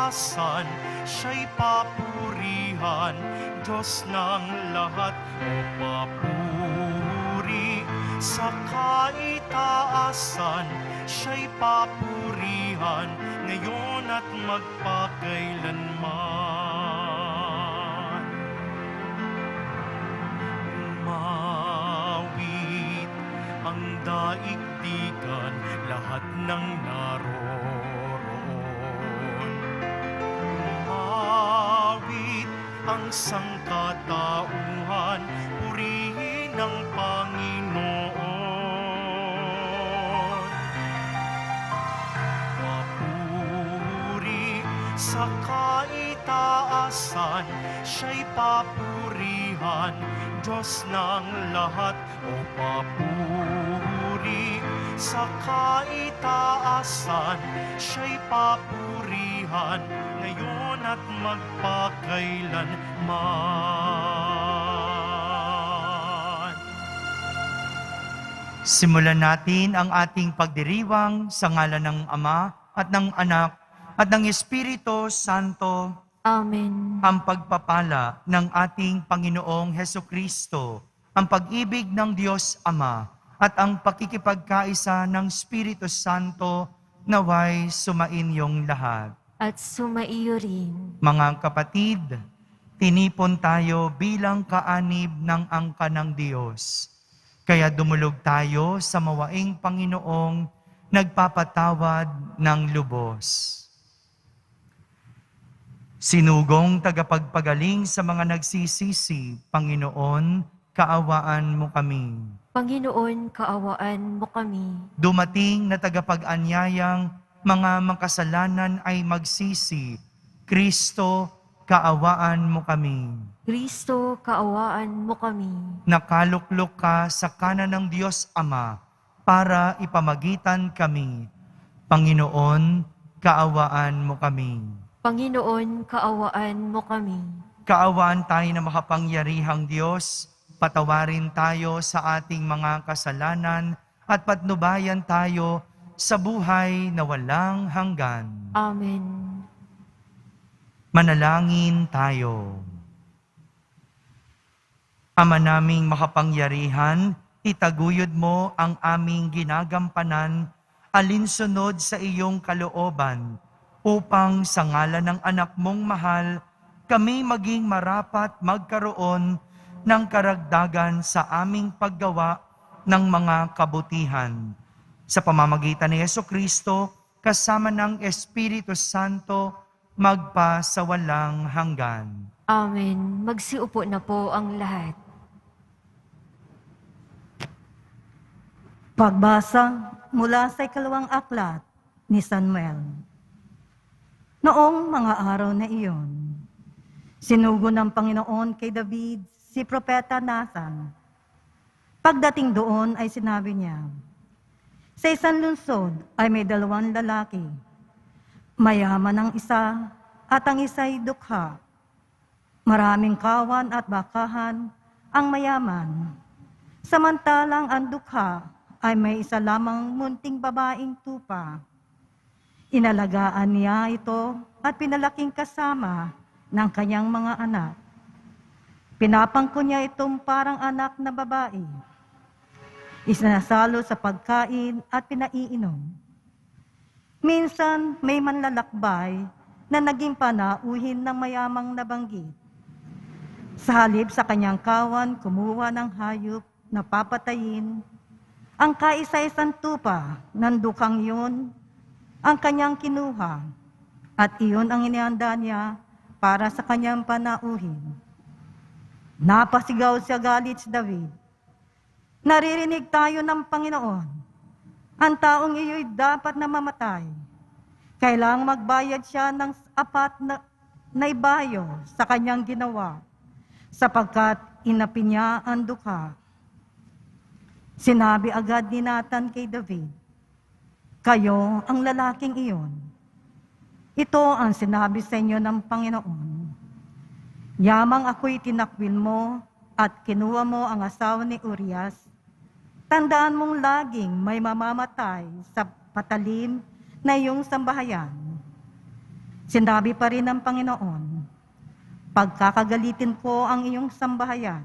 taasan, siya'y papurihan, Diyos ng lahat o papuri. Sa kaitaasan, siya'y papurihan, ngayon at magpakailanman. Mawit ang daigdigan, lahat ng naroroon. Mawit ang sangkatauhan, purihin ang Panginoon. Papuri sa kaitaasan, siya'y papurihan, Diyos ng lahat o papuri. Sa kaitaasan, siya'y papurihan, ngayon at magpakailanman. Simulan natin ang ating pagdiriwang sa ngalan ng Ama at ng Anak at ng Espiritu Santo. Amen. Ang pagpapala ng ating Panginoong Hesukristo, ang pag-ibig ng Diyos Ama, at ang pakikipagkaisa ng Espiritu Santo naway sumainyong lahat. At sumaiyo rin. Mga kapatid, tinipon tayo bilang kaanib ng angka ng Diyos. Kaya dumulog tayo sa mawaing Panginoong nagpapatawad ng lubos. Sinugong tagapagpagaling sa mga nagsisisi, Panginoon, kaawaan mo kami. Panginoon, kaawaan mo kami. Dumating na tagapag-anyayang mga makasalanan ay magsisi, Kristo, kaawaan mo kami. Kristo, kaawaan mo kami. Nakaluklok ka sa kanan ng Diyos Ama para ipamagitan kami. Panginoon, kaawaan mo kami. Panginoon, kaawaan mo kami. Kaawaan tayo na makapangyarihang Diyos, patawarin tayo sa ating mga kasalanan at patnubayan tayo sa buhay na walang hanggan. Amen. Manalangin tayo. Ama naming makapangyarihan, itaguyod mo ang aming ginagampanan alinsunod sa iyong kalooban, upang sa ngalan ng anak mong mahal, kami maging marapat magkaroon ng karagdagan sa aming paggawa ng mga kabutihan. Sa pamamagitan ni Jesucristo, kasama ng Espiritu Santo, magpa sa walang hanggan. Amen. Magsiupo na po ang lahat. Pagbasa mula sa ikalawang aklat ni Samuel. Noong mga araw na iyon, sinugo ng Panginoon kay David si Propeta Nathan. Pagdating doon ay sinabi niya, sa isang lungsod ay may 2 lalaki. Mayaman ang isa at ang isa'y dukha. Maraming kawan at bakahan ang mayaman. Samantalang ang dukha ay may isa lamang munting babaeng tupa. Inalagaan niya ito at pinalaking kasama ng kanyang mga anak. Pinapangko niya itong parang anak na babae. Isinasalo sa pagkain at pinaiinom. Minsan may manlalakbay na naging panauhin ng mayamang nabanggit. Sa halip sa kanyang kawan, kumuha ng hayop na papatayin. Ang kaisa-isang tupa ng dukhang yun ang kanyang kinuha, at iyon ang inihanda niya para sa kanyang panauhin. Napasigaw siya galit si David. Naririnig tayo ng Panginoon. Ang taong iyo'y dapat na mamatay. Kailangang magbayad siya ng apat na ibayo sa kanyang ginawa, sapagkat inapi niya ang dukha. Sinabi agad ni Nathan kay David, kayo ang lalaking iyon. Ito ang sinabi sa inyo ng Panginoon. Yamang ako'y tinakwil mo at kinuha mo ang asawa ni Urias, tandaan mong laging may mamamatay sa patalim na iyong sambahayan. Sinabi pa rin ng Panginoon, pagkakagalitin ko ang iyong sambahayan,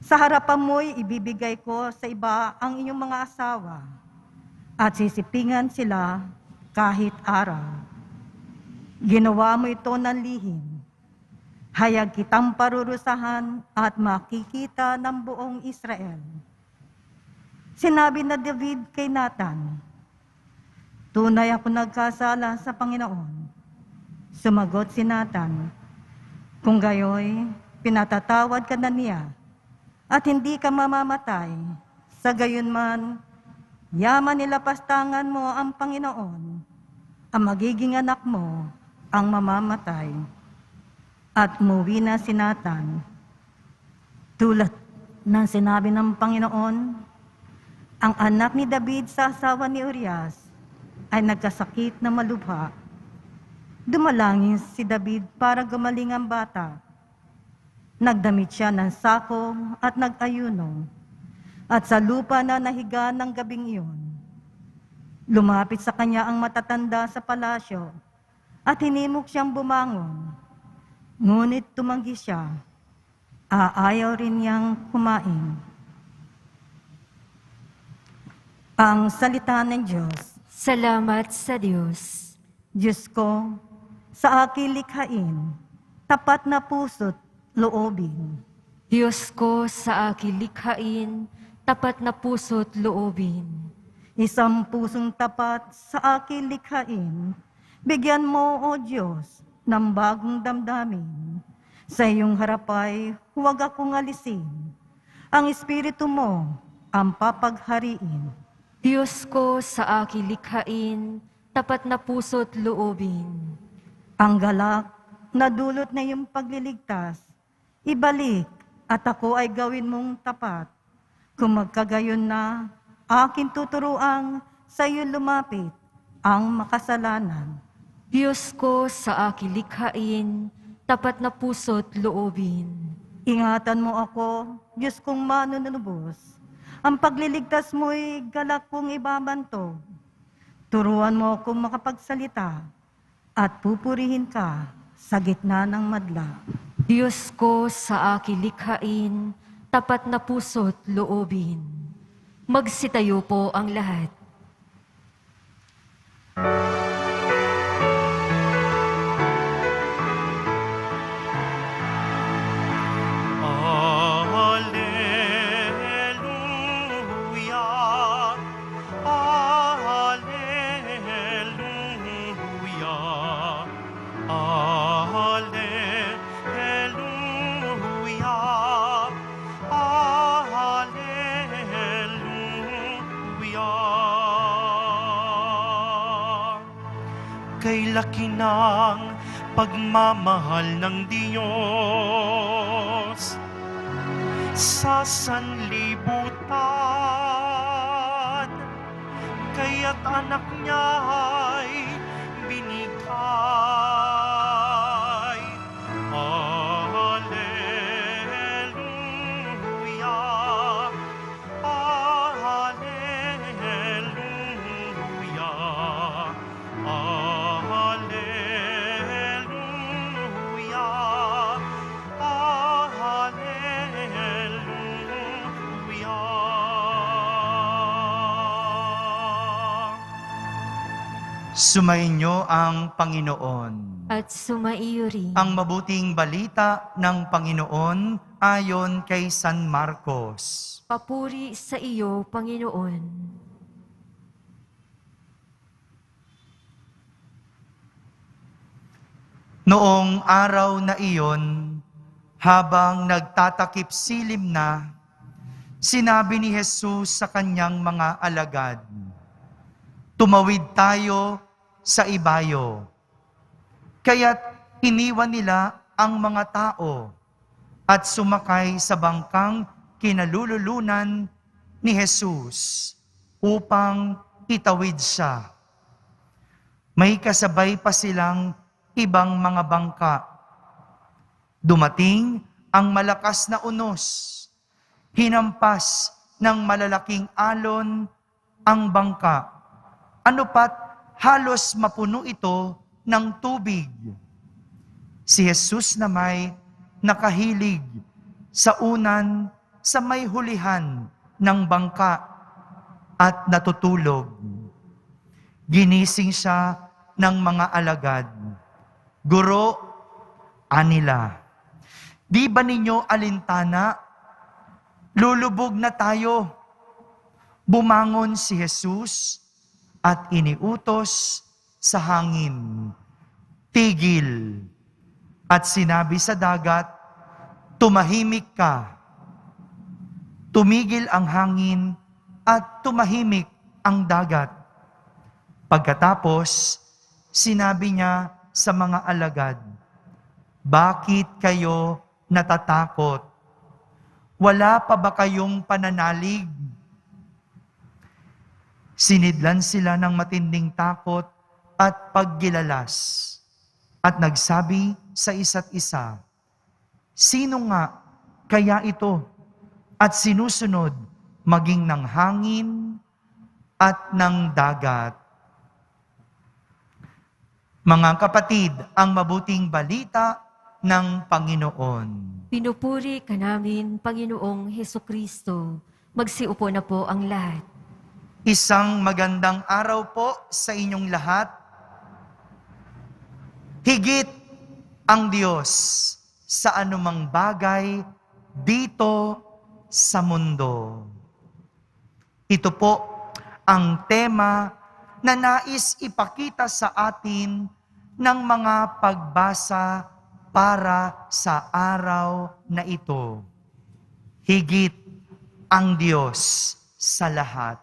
sa harapan mo'y ibibigay ko sa iba ang iyong mga asawa, at sisipingan sila kahit araw. Ginawa mo ito ng lihim. Hayag kitang parurusahan at makikita ng buong Israel. Sinabi na David kay Nathan, tunay ako nagkasala sa Panginoon. Sumagot si Nathan, kung gayoy, pinatatawad ka na niya at hindi ka mamamatay. Sa gayon man, yaman nilapastangan mo ang Panginoon, ang magiging anak mo ang mamamatay. At umuwi na si Nathan. Tulad ng sinabi ng Panginoon, ang anak ni David sa asawa ni Urias ay nagkasakit na malubha. Dumalangin si David para gumaling ang bata. Nagdamit siya ng sako at nag-ayuno. At sa lupa na nahiga ng gabing iyon, lumapit sa kanya ang matatanda sa palasyo at hinimok siyang bumangon. Ngunit tumanggi siya, ayaw rin niyang kumain. Ang salita ng Diyos. Salamat sa Diyos. Diyos ko, sa aking likhain, tapat na puso't loobin. Diyos ko, sa aking likhain, tapat na puso't loobin. Isang pusong tapat sa aking likhain, bigyan mo, O Diyos, ng bagong damdamin. Sa iyong harapay, huwag akong alisin. Ang Espiritu mo ang papaghariin. Diyos ko, sa aking likhain, tapat na puso't loobin. Ang galak na dulot na iyong pagliligtas, ibalik at ako ay gawin mong tapat. Kung magkagayon na, aking tuturuang sa iyo lumapit ang makasalanan. Diyos ko, sa aking likhain, tapat na puso't loobin. Ingatan mo ako, Diyos kong manunubos. Ang pagliligtas mo'y galak kong ibabantog. Turuan mo akong makapagsalita at pupurihin ka sa gitna ng madla. Diyos ko, sa aking likhain, tapat na puso't loobin. Magsitayo po ang lahat. Alleluia, Alleluia, Alleluia, Alleluia. Kay laki ng pagmamahal ng Diyos sa sanlibutan, kaya't anak niya'y binigay. Alleluia, Alleluia, Alleluia, Sumainyo ang Panginoon. At sumaiyo rin. Ang mabuting balita ng Panginoon ayon kay San Marcos. Papuri sa iyo, Panginoon. Noong araw na iyon, habang nagtatakip silim na, sinabi ni Jesus sa kanyang mga alagad, "Tumawid tayo sa ibayo." Kaya't iniwan nila ang mga tao at sumakay sa bangkang kinalululunan ni Jesus upang itawid siya. May kasabay pa silang ibang mga bangka. Dumating ang malakas na unos. Hinampas ng malalaking alon ang bangka. Ano pat halos mapuno ito ng tubig. Si Jesus na may nakahilig sa unan sa may hulihan ng bangka at natutulog. Ginising siya ng mga alagad. Guro, anila, di ba ninyo alintana? Lulubog na tayo. Bumangon si Jesus at iniutos sa hangin. Tigil. At sinabi sa dagat, tumahimik ka. Tumigil ang hangin at tumahimik ang dagat. Pagkatapos, sinabi niya sa mga alagad, bakit kayo natatakot? Wala pa ba kayong pananalig? Sinidlan sila ng matinding takot at paggilalas at nagsabi sa isa't isa, sino nga kaya ito at sinusunod maging ng hangin at ng dagat? Mga kapatid, ang mabuting balita ng Panginoon. Pinupuri ka namin, Panginoong Hesukristo. Magsiupo na po ang lahat. Isang magandang araw po sa inyong lahat. Higit ang Diyos sa anumang bagay dito sa mundo. Ito po ang tema na nais ipakita sa atin ng mga pagbasa para sa araw na ito. Higit ang Diyos sa lahat.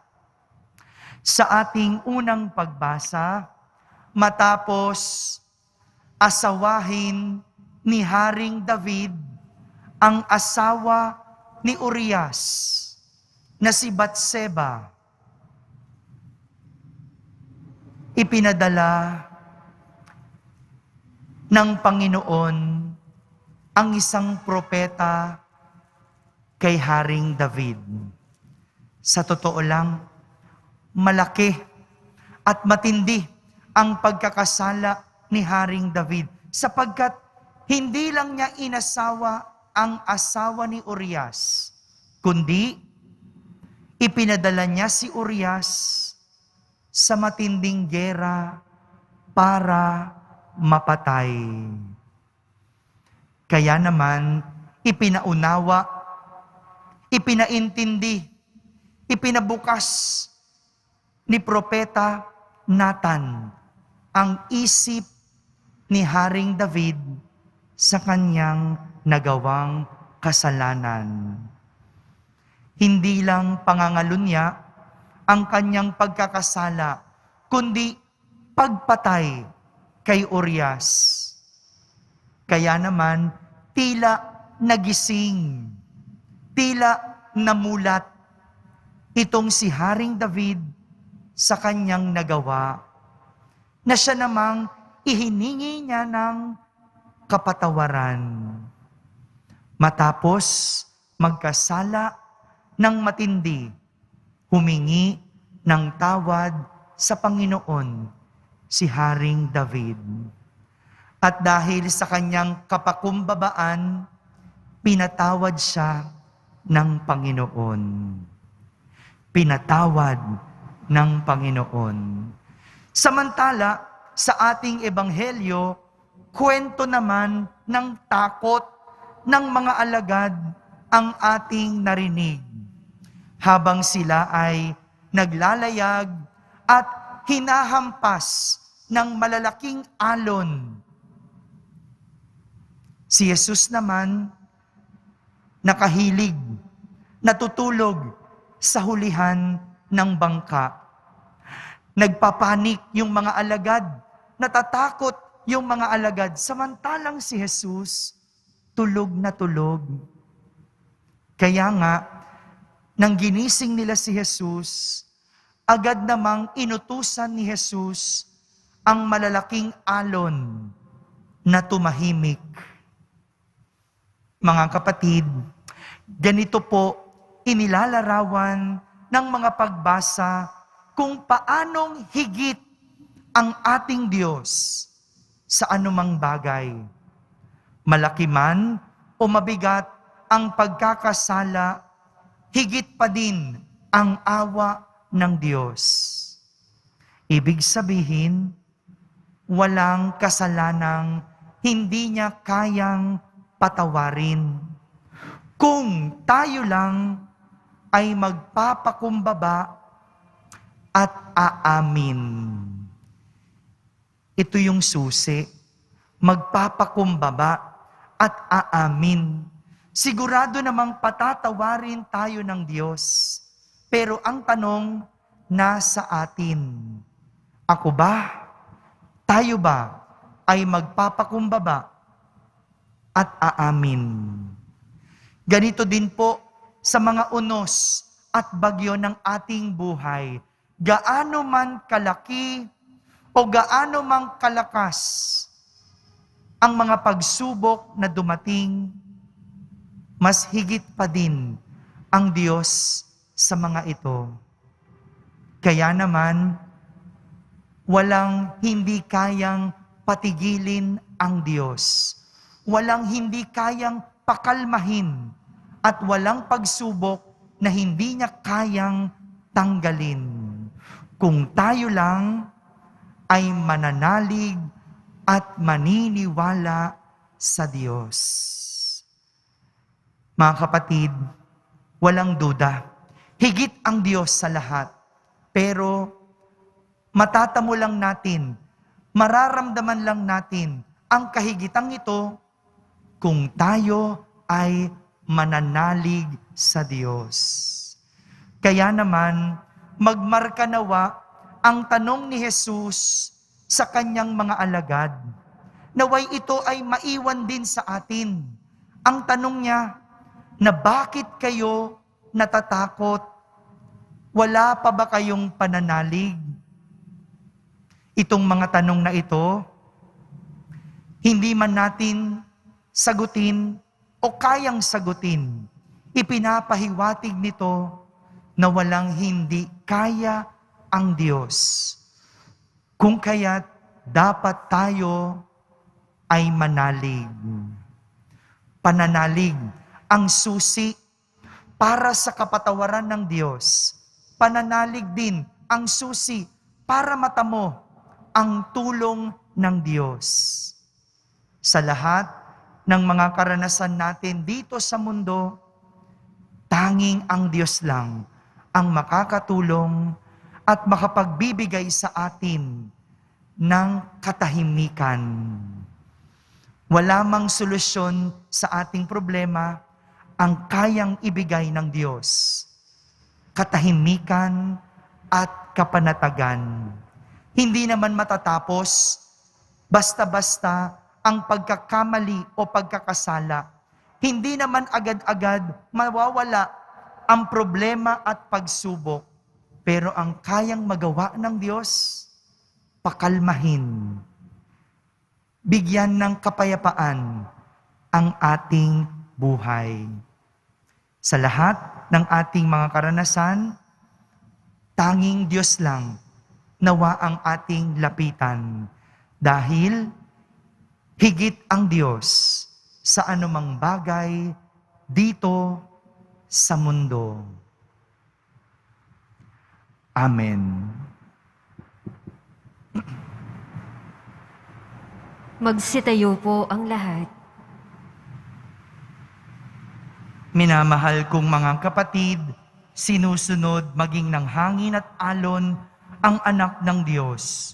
Sa ating unang pagbasa, matapos asawahin ni Haring David ang asawa ni Urias na si Batseba, ipinadala ng Panginoon ang isang propeta kay Haring David. Sa totoo lang, malaki at matindi ang pagkakasala ni Haring David sapagkat hindi lang niya inasawa ang asawa ni Urias, kundi ipinadala niya si Urias sa matinding gera para mapatay. Kaya naman, ipinaunawa, ipinaintindi, ipinabukas ni Propeta Nathan ang isip ni Haring David sa kanyang nagawang kasalanan. Hindi lang pangangalunya ang kanyang pagkakasala, kundi pagpatay kay Urias. Kaya naman, tila nagising, tila namulat itong si Haring David sa kanyang nagawa, na siya namang ihiningi niya ng kapatawaran. Matapos magkasala ng matindi, humingi ng tawad sa Panginoon si Haring David. At dahil sa kanyang kapakumbabaan, pinatawad siya ng Panginoon. Pinatawad ng Panginoon. Samantala, sa ating ebanghelyo, kwento naman ng takot ng mga alagad ang ating narinig habang sila ay naglalayag at hinahampas ng malalaking alon. Si Jesus naman, nakahilig, natutulog sa hulihan ng bangka. Nagpapanik yung mga alagad, natatakot yung mga alagad, samantalang si Jesus, tulog na tulog. Kaya nga, nang ginising nila si Jesus, agad namang inutusan ni Jesus ang malalaking alon na tumahimik. Mga kapatid, ganito po inilalarawan ng mga pagbasa kung paanong higit ang ating Diyos sa anumang bagay. Malaki man o mabigat ang pagkakasala, higit pa din ang awa ng Diyos. Ibig sabihin, walang kasalanang hindi niya kayang patawarin. Kung tayo lang ay magpapakumbaba at aamin. Ito yung susi, magpapakumbaba at aamin. Sigurado namang patatawarin tayo ng Diyos. Pero ang tanong, nasa atin. Ako ba? Tayo ba ay magpapakumbaba at aamin? Ganito din po sa mga unos at bagyo ng ating buhay. Gaano man kalaki o gaano man kalakas ang mga pagsubok na dumating, mas higit pa din ang Diyos sa mga ito. Kaya naman, walang hindi kayang patigilin ang Diyos. Walang hindi kayang pakalmahin at walang pagsubok na hindi niya kayang tanggalin. Kung tayo lang ay mananalig at maniniwala sa Diyos. Mga kapatid, walang duda, higit ang Diyos sa lahat. Pero matatamo lang natin, mararamdaman lang natin ang kahigitang ito kung tayo ay mananalig sa Diyos. Kaya naman, magmarka nawa ang tanong ni Jesus sa kanyang mga alagad. Naway ito ay maiwan din sa atin. Ang tanong niya, na bakit kayo natatakot? Wala pa ba kayong pananalig? Itong mga tanong na ito, hindi man natin sagutin o kayang sagutin. Ipinapahiwatig nito na walang hindi kaya ang Diyos. Kung kaya't dapat tayo ay manalig. Pananalig ang susi para sa kapatawaran ng Diyos. Pananalig din ang susi para matamo ang tulong ng Diyos. Sa lahat ng mga karanasan natin dito sa mundo, tanging ang Diyos lang ang makakatulong at makapagbibigay sa atin ng katahimikan. Wala mang solusyon sa ating problema ang kayang ibigay ng Diyos. Katahimikan at kapanatagan. Hindi naman matatapos basta-basta ang pagkakamali o pagkakasala. Hindi naman agad-agad mawawala ang problema at pagsubok. Pero ang kayang magawa ng Diyos, pakalmahin, bigyan ng kapayapaan ang ating buhay. Sa lahat ng ating mga karanasan, tanging Diyos lang nawa ang ating lapitan. Dahil higit ang Diyos sa anumang bagay dito sa mundo. Amen. Magsitayo po ang lahat. Minamahal kong mga kapatid, sinusunod maging ng hangin at alon ang anak ng Diyos.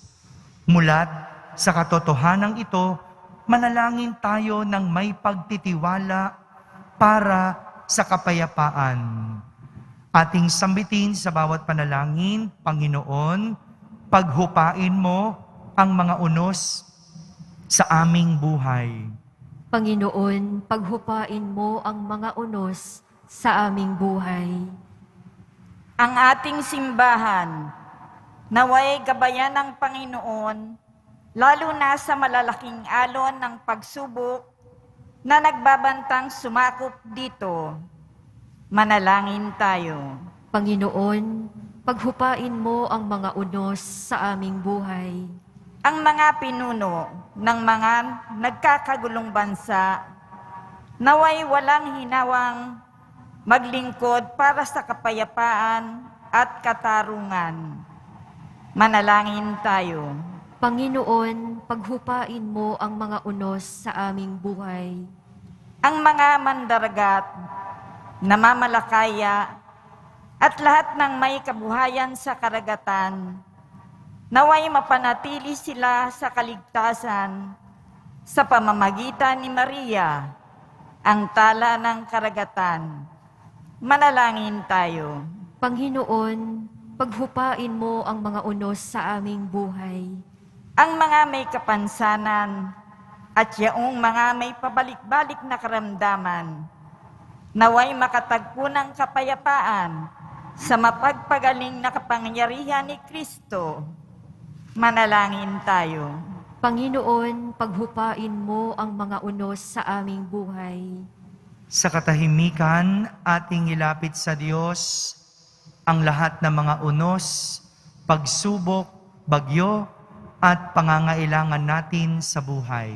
Mulat sa katotohanan ito, manalangin tayo ng may pagtitiwala para sa kapayapaan. Ating sambitin sa bawat panalangin, Panginoon, paghupain mo ang mga unos sa aming buhay. Panginoon, paghupain mo ang mga unos sa aming buhay. Ang ating simbahan, naway gabayan ng Panginoon, lalo na sa malalaking alon ng pagsubok na nagbabantang sumakop dito. Manalangin tayo. Panginoon, paghupain mo ang mga unos sa aming buhay. ang mga pinuno ng mga nagkakagulong bansa, naway walang hinawang maglingkod para sa kapayapaan at katarungan. Manalangin tayo. Panginoon, paghupain mo ang mga unos sa aming buhay. Ang mga mandaragat, namamalakaya, at lahat ng may kabuhayan sa karagatan, naway mapanatili sila sa kaligtasan sa pamamagitan ni Maria, ang tala ng karagatan. Manalangin tayo. Panginoon, paghupain mo ang mga unos sa aming buhay. Ang mga may kapansanan at yaong mga may pabalik-balik na karamdaman, naway makatagpo ng kapayapaan sa mapagpagaling na kapangyarihan ni Kristo. Manalangin tayo. Panginoon, paghupain mo ang mga unos sa aming buhay. Sa katahimikan, ating ilapit sa Diyos ang lahat ng mga unos, pagsubok, bagyo, at pangangailangan natin sa buhay.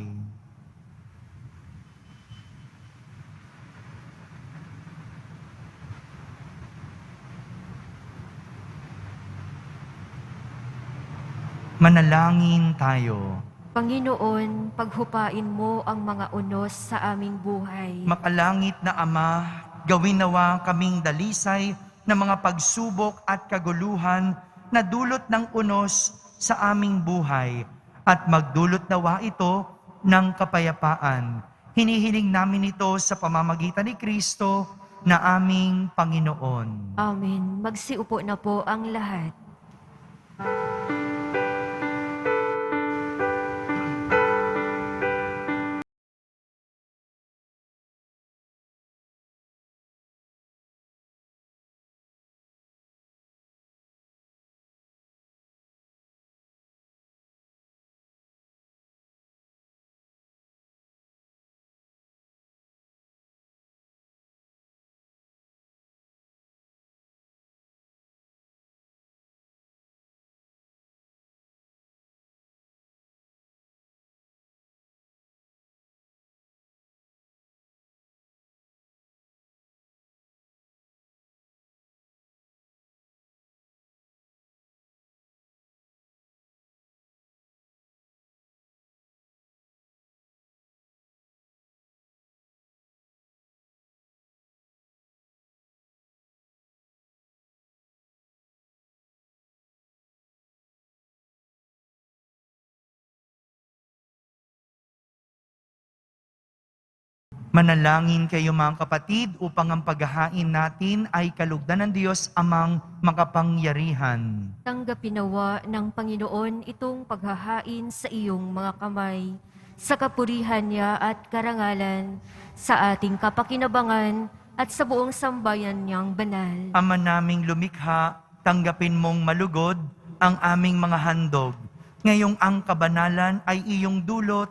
Manalangin tayo. Panginoon, paghupain mo ang mga unos sa aming buhay. Makalangit na Ama, gawin nawa kaming dalisay ng mga pagsubok at kaguluhan na dulot ng unos sa aming buhay at magdulot nawa ito ng kapayapaan. Hinihiling namin ito sa pamamagitan ni Kristo na aming Panginoon. Amen. Magsiupo na po ang lahat. Manalangin kayo mga kapatid upang ang paghahain natin ay kalugdan ng Diyos amang makapangyarihan. Tanggapin nawa ng Panginoon itong paghahain sa iyong mga kamay, sa kapurihan niya at karangalan, sa ating kapakinabangan at sa buong sambayan niyang banal. Ama naming lumikha, tanggapin mong malugod ang aming mga handog. Ngayong ang kabanalan ay iyong dulot,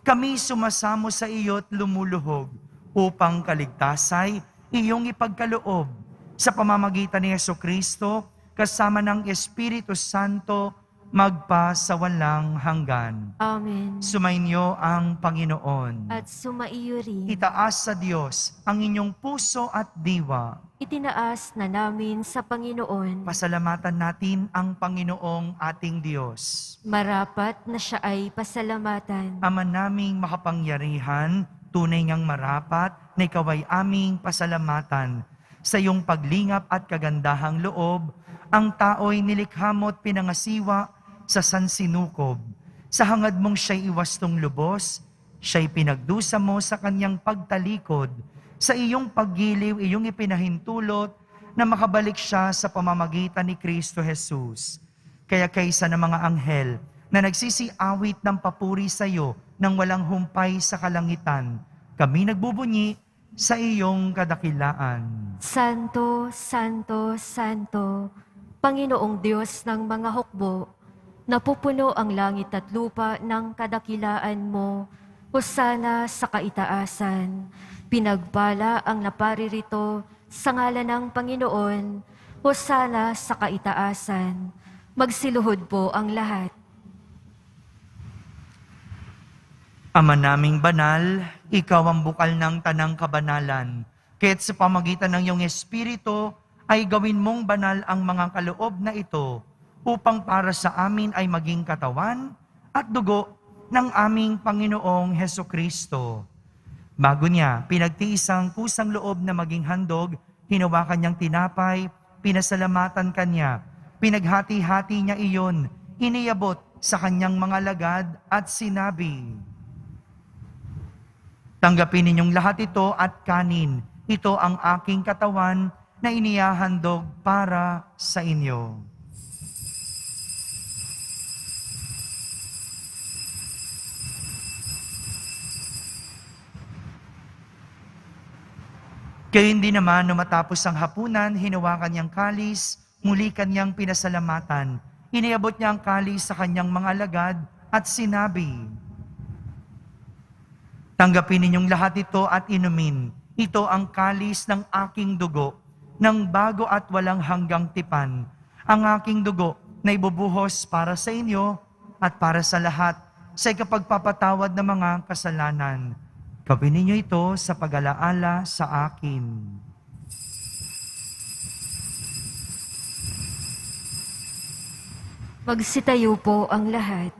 kami sumasamo sa iyo't lumuluhog upang kaligtasay iyong ipagkaloob sa pamamagitan ni Jesucristo kasama ng Espiritu Santo magpa sa walang hanggan. Amen. Sumainyo ang Panginoon. At sumaiyo rin. Itaas sa Diyos ang inyong puso at diwa. Itinaas na namin sa Panginoon. Pasalamatan natin ang Panginoong ating Diyos. Marapat na siya ay pasalamatan. Ama naming makapangyarihan, tunay ngang marapat na ikaw ay aming pasalamatan. Sa iyong paglingap at kagandahang loob, ang tao'y nilikha mo't pinangasiwa sa sansinukob. Sa hangad mong siya'y iwastong lubos, siya'y pinagdusa mo sa kanyang pagtalikod. Sa iyong paggiliw, iyong ipinahintulot na makabalik siya sa pamamagitan ni Kristo Jesus. Kaya kaysa ng mga anghel na nagsisiawit ng papuri sa iyo nang walang humpay sa kalangitan, kami nagbubunyi sa iyong kadakilaan. Santo, Santo, Santo, Panginoong Diyos ng mga hukbo, napupuno ang langit at lupa ng kadakilaan mo, hosana sa kaitaasan. Pinagpala ang naparirito sa ngalan ng Panginoon, hosana sa kaitaasan. Magsiluhod po ang lahat. Ama naming banal, ikaw ang bukal ng tanang kabanalan. Kaya't sa pamagitan ng iyong Espiritu, ay gawin mong banal ang mga kaloob na ito, upang para sa amin ay maging katawan at dugo ng aming Panginoong Hesukristo. Bago niya, pinagtiis ang kusang loob na maging handog, hinawakan niyang tinapay, pinasalamatan kanya, pinaghati-hati niya iyon, iniabot sa kanyang mga lagad at sinabi, "Tanggapin ninyong lahat ito at kanin. Ito ang aking katawan na inihahandog para sa inyo." Gayon din naman, nung matapos ang hapunan, hinawakan niyang kalis, muli kanyang pinasalamatan. Iniabot niya ang kalis sa kanyang mga alagad at sinabi, "Tanggapin ninyong lahat ito at inumin. Ito ang kalis ng aking dugo, ng bago at walang hanggang tipan. Ang aking dugo na ibubuhos para sa inyo at para sa lahat sa ikapagpapatawad ng mga kasalanan. Gawin ninyo ito sa pag-alaala sa akin." Magsitayo po ang lahat.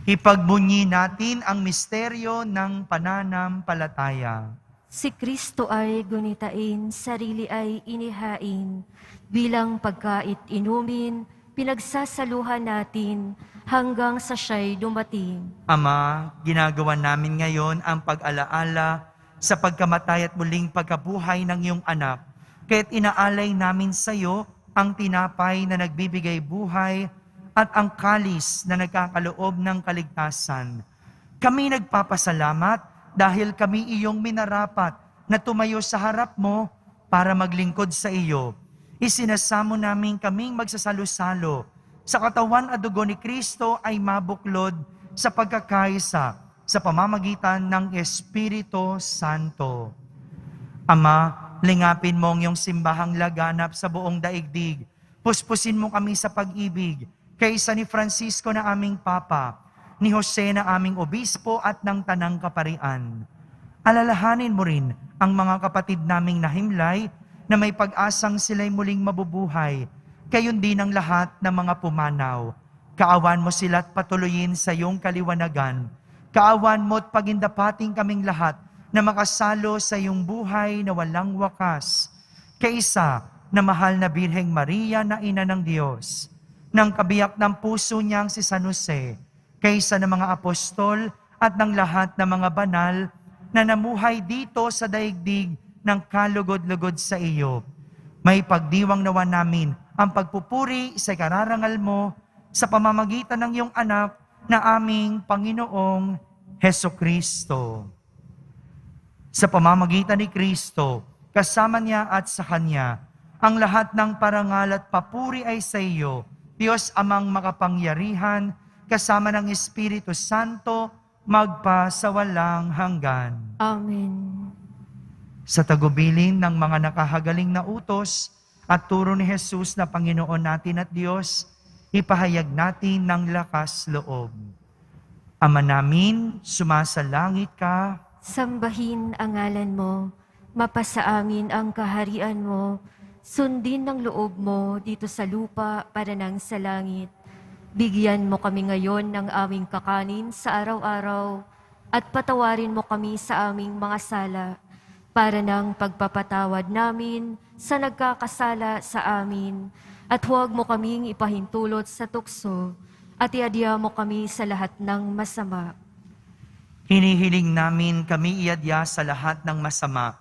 Ipagbunyi natin ang misteryo ng pananampalataya. Si Kristo ay gunitain, sarili ay inihain. Bilang pagkait inumin, pinagsasaluhan natin hanggang sa siya'y dumating. Ama, ginagawa namin ngayon ang pag-alaala sa pagkamatay at muling pagkabuhay ng iyong anak. Kaya't inaalay namin sa iyo ang tinapay na nagbibigay buhay at ang kalis na nagkakaloob ng kaligtasan. Kami nagpapasalamat dahil kami iyong minarapat na tumayo sa harap mo para maglingkod sa iyo. Isinasamo namin kaming magsasalo-salo sa katawan at dugo ni Kristo ay mabuklod sa pagkakaisa sa pamamagitan ng Espiritu Santo. Ama, lingapin mo ang iyong simbahang laganap sa buong daigdig. Puspusin mo kami sa pag-ibig, kaysa ni Francisco na aming Papa, ni Jose na aming Obispo at ng Tanang Kaparian. Alalahanin mo rin ang mga kapatid naming nahimlay na may pag-asang sila'y muling mabubuhay, gayon din ang lahat ng mga pumanaw. Kaawan mo sila at patuloyin sa iyong kaliwanagan. Kaawan mo at pagindapating kaming lahat na makasalo sa iyong buhay na walang wakas. Kaisa na mahal na Birheng Maria na Ina ng Diyos, ng kabiyak ng puso niyang si San Jose, kaysa ng mga apostol at ng lahat ng mga banal na namuhay dito sa daigdig ng kalugod-lugod sa iyo. May pagdiwang nawa namin ang pagpupuri sa kararangal mo sa pamamagitan ng iyong anak na aming Panginoong Hesukristo. Sa pamamagitan ni Kristo, kasama niya at sa Kanya, ang lahat ng parangal at papuri ay sa iyo, Diyos Amang makapangyarihan, kasama ng Espiritu Santo, magpa sa walang hanggan. Amen. Sa tagubilin ng mga nakahagaling na utos at turo ni Jesus na Panginoon natin at Diyos, ipahayag natin ng lakas loob. Ama namin, sumasalangit ka, Sambahin ang ngalan mo, mapasa amin ang kaharian mo, sundin ng loob mo dito sa lupa para nang sa langit. Bigyan mo kami ngayon ng aming kakanin sa araw-araw at patawarin mo kami sa aming mga sala para ng pagpapatawad namin sa nagkakasala sa amin. At huwag mo kaming ipahintulot sa tukso at iadya mo kami sa lahat ng masama. hinihiling namin kami iadya sa lahat ng masama,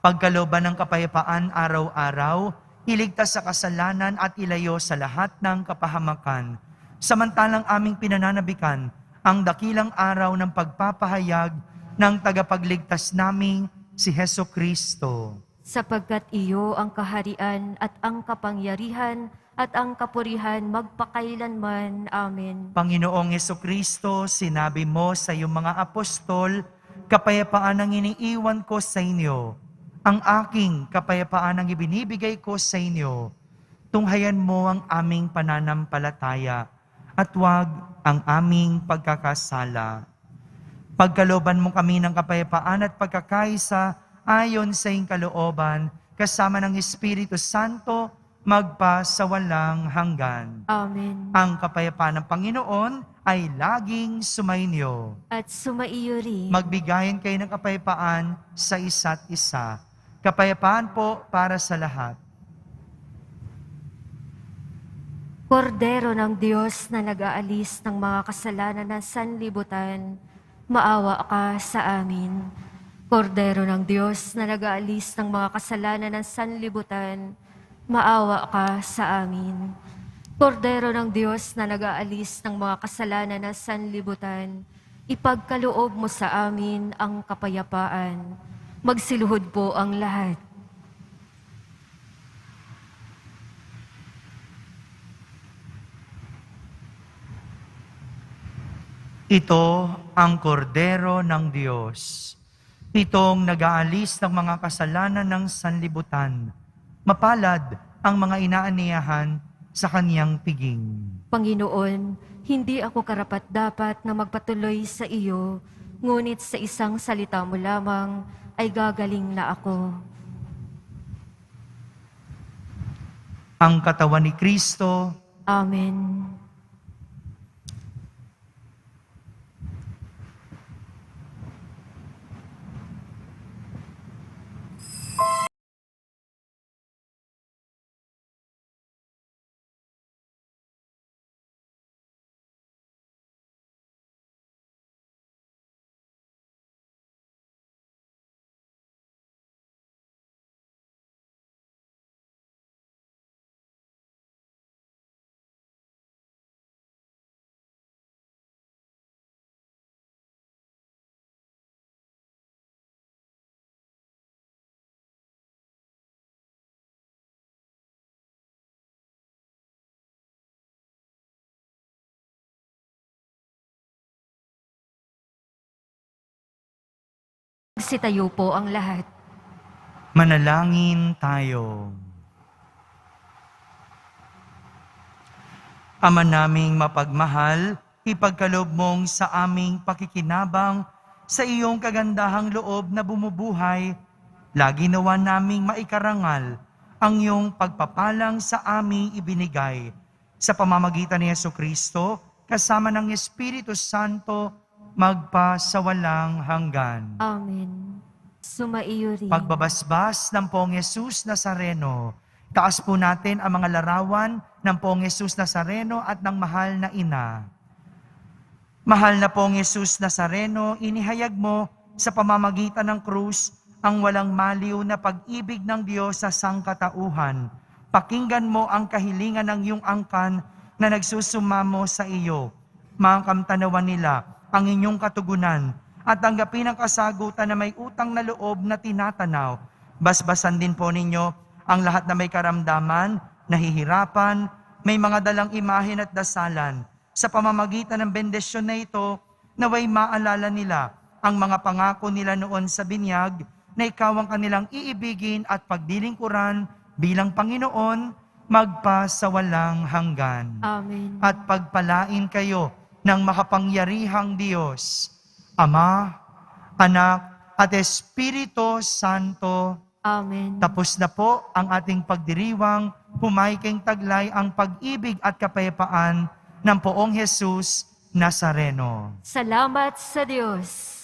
pagkalooban ng kapayapaan araw-araw, iligtas sa kasalanan at ilayo sa lahat ng kapahamakan. Samantalang aming pinananabikan ang dakilang araw ng pagpapahayag ng tagapagligtas naming si Hesukristo. Sapagkat iyo ang kaharian at ang kapangyarihan at ang kapurihan magpakailanman. Amen. Panginoong Hesukristo, sinabi mo sa iyong mga apostol, kapayapaan ang iniiwan ko sa inyo. Ang aking kapayapaan ang ibinibigay ko sa inyo. Tunghayan mo ang aming pananampalataya at huwag ang aming pagkakasala. Pagkalooban mo kami ng kapayapaan at pagkakaisa ayon sa iyong kalooban, kasama ng Espiritu Santo, magpa sa walang hanggan. Amen. Ang kapayapaan ng Panginoon ay laging sumainyo. At sumaiyo rin. Magbigayan kayo ng kapayapaan sa isa't isa. Kapayapaan po para sa lahat. Kordero ng Diyos na nag-aalis ng mga kasalanan ng sanlibutan, maawa ka sa amin. Kordero ng Diyos na nag-aalis ng mga kasalanan ng sanlibutan, maawa ka sa amin. Kordero ng Diyos na nag-aalis ng mga kasalanan ng sanlibutan, ipagkaloob mo sa amin ang kapayapaan. Magsiluhod po ang lahat. Ito ang kordero ng Diyos. Itong nag-aalis ng mga kasalanan ng sanlibutan. Mapalad ang mga inaaniyahan sa kaniyang piging. Panginoon, hindi ako karapat-dapat na magpatuloy sa iyo, ngunit sa isang salita mo lamang ay gagaling na ako. Ang katawan ni Kristo, Amen. Magsitayo po ang lahat. manalangin tayo. Ama naming mapagmahal, ipagkaloob mong sa aming pakikinabang sa iyong kagandahang loob na bumubuhay, lagi nawa naming maikarangal ang iyong pagpapalang sa aming ibinigay. Sa pamamagitan ni Jesucristo, kasama ng Espiritu Santo, magpa sa walang hanggan. Amen. Sumaiyo rin. Pagbabasbas ng Poong Jesus Nazareno, taas po natin ang mga larawan ng Poong Jesus Nazareno at ng mahal na ina. Mahal na Poong Jesus Nazareno, inihayag mo sa pamamagitan ng krus ang walang maliw na pag-ibig ng Diyos sa sangkatauhan. Pakinggan mo ang kahilingan ng iyong angkan na nagsusumamo sa iyo. Makamtanawan nila ang inyong katugunan at tanggapin ang kasagutan na may utang na loob na tinatanaw. Basbasan din po ninyo ang lahat na may karamdaman, nahihirapan, may mga dalang imahen at dasalan. Sa pamamagitan ng bendisyon na ito, naway maalala nila ang mga pangako nila noon sa binyag na ikaw ang kanilang iibigin at pagdilingkuran bilang Panginoon, magpa sa walang hanggan. Amen. At pagpalain kayo ng makapangyarihang Diyos, Ama, Anak, at Espiritu Santo. Amen. Tapos na po ang ating pagdiriwang, humayking taglay ang pag-ibig at kapayapaan ng Poong Jesus Nazareno. Salamat sa Diyos.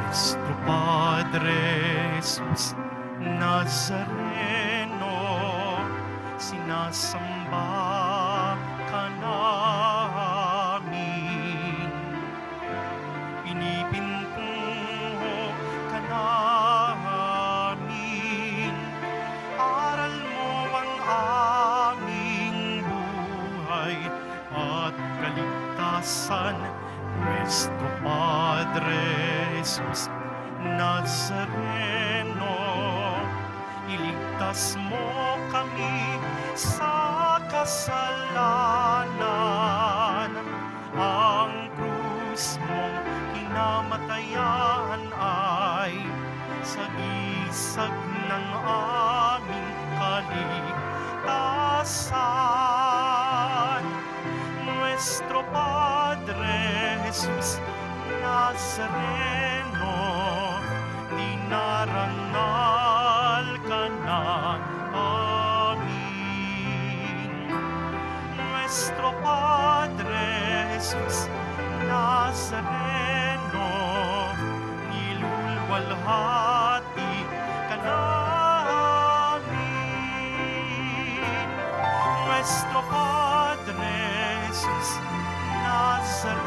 Nuestro Padre Jesus Nazareno, sinasamba ka namin. Pinipintuho ka namin. Aral mo ang aming buhay at kaligtasan. Nuestro Padre Jesus Nazareno, iligtas mo kami sa kasalanan. Ang krus mong kinamatayan ay sagisag ng aming kaligtasan. kaligtasan. Nuestro Padre Jesus Nazareno, dinarangal ka na amin. Nuestro Padre Jesus Nazareno, nilulwalhati ka namin. Nuestro Padre Jesus Nazareno,